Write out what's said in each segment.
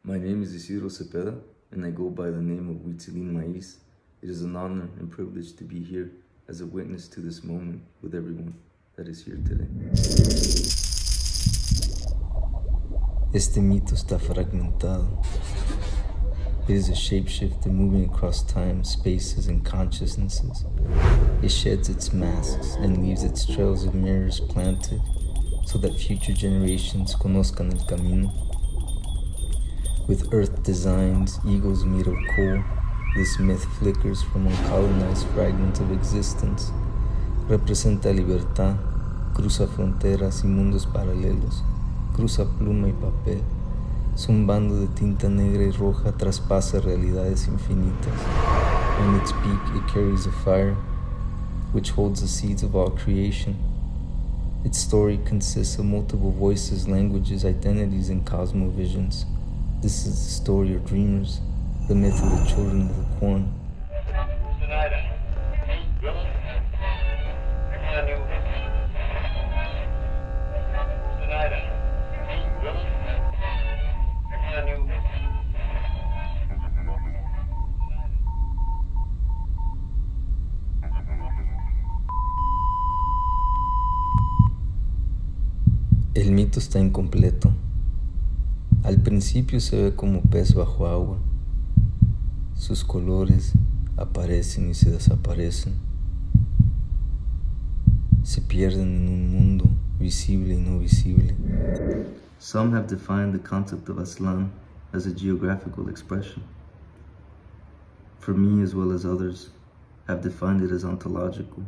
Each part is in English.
My name is Isidro Cepeda, and I go by the name of Huitzilin Maiz. It is an honor and privilege to be here as a witness to this moment with everyone that is here today. Este mito está fragmentado. It is a shapeshifter moving across time, spaces, and consciousnesses. It sheds its masks and leaves its trails of mirrors planted so that future generations conozcan el camino. With earth designs, eagles made of coal, this myth flickers from uncolonized fragments of existence. Representa libertad, cruza fronteras y mundos paralelos, cruza pluma y papel. Zumbando de tinta negra y roja traspasa realidades infinitas. On its peak it carries a fire, which holds the seeds of all creation. Its story consists of multiple voices, languages, identities, and cosmovisions. This is the story of dreamers, the myth of the children of the corn. El mito está incompleto. Al principio se ve como pez bajo agua. Sus colores aparecen y se desaparecen. Se pierden en un mundo visible y no visible. Some have defined the concept of Aslan as a geographical expression. For me, as well as others, have defined it as ontological,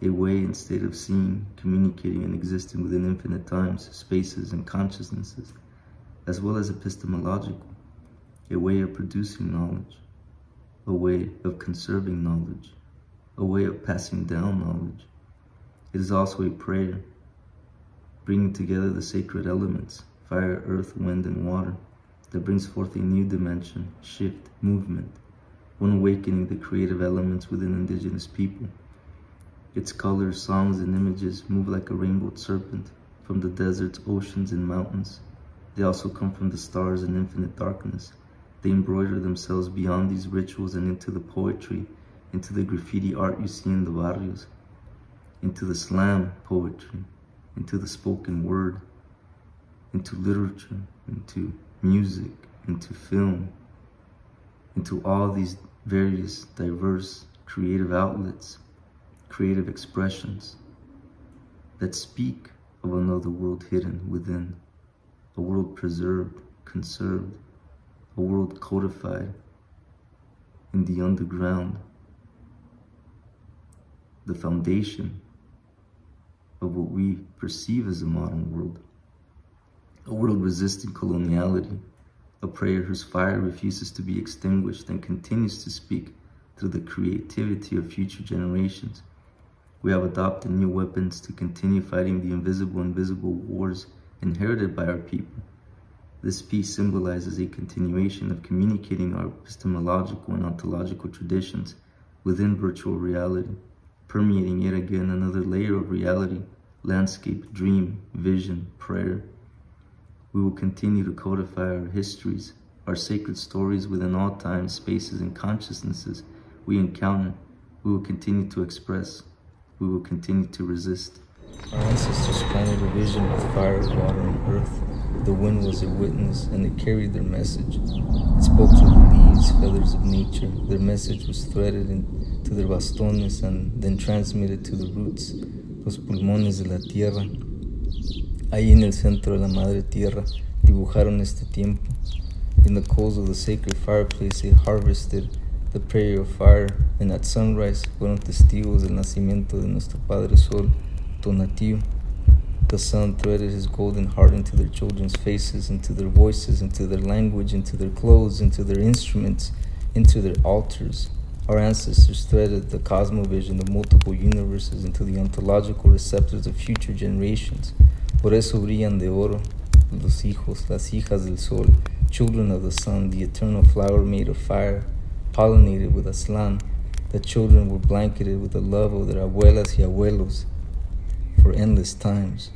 a way and state of seeing, communicating, and existing within infinite times, spaces, and consciousnesses, as well as epistemological, a way of producing knowledge, a way of conserving knowledge, a way of passing down knowledge. It is also a prayer, bringing together the sacred elements, fire, earth, wind, and water, that brings forth a new dimension, shift, movement, one awakening the creative elements within indigenous people. Its colors, songs, and images move like a rainbowed serpent from the deserts, oceans, and mountains. They also come from the stars and infinite darkness. They embroider themselves beyond these rituals and into the poetry, into the graffiti art you see in the barrios, into the slam poetry, into the spoken word, into literature, into music, into film, into all these various diverse creative outlets, creative expressions that speak of another world hidden within, a world preserved, conserved, a world codified in the underground, the foundation of what we perceive as a modern world, a world resisting coloniality, a prayer whose fire refuses to be extinguished and continues to speak through the creativity of future generations. We have adopted new weapons to continue fighting the invisible and visible wars inherited by our people. This piece symbolizes a continuation of communicating our epistemological and ontological traditions within virtual reality, permeating yet again another layer of reality, landscape, dream, vision, prayer. We will continue to codify our histories, our sacred stories within all times, spaces, and consciousnesses we encounter. We will continue to express. We will continue to resist. Our ancestors planted a vision with fire, water, and earth. The wind was their witness, and it carried their message. It spoke to the leaves, feathers of nature. Their message was threaded into their bastones and then transmitted to the roots, los pulmones de la tierra. Ahí en el centro de la madre tierra dibujaron este tiempo. In the coals of the sacred fireplace they harvested the prayer of fire, and at sunrise fueron testigos del nacimiento de nuestro Padre Sol, Tonatiuh. The sun threaded his golden heart into their children's faces, into their voices, into their language, into their clothes, into their instruments, into their altars. Our ancestors threaded the cosmovision of multiple universes into the ontological receptors of future generations. Por eso brillan de oro los hijos, las hijas del sol, children of the sun, the eternal flower made of fire, pollinated with Aslan. The children were blanketed with the love of their abuelas y abuelos for endless times.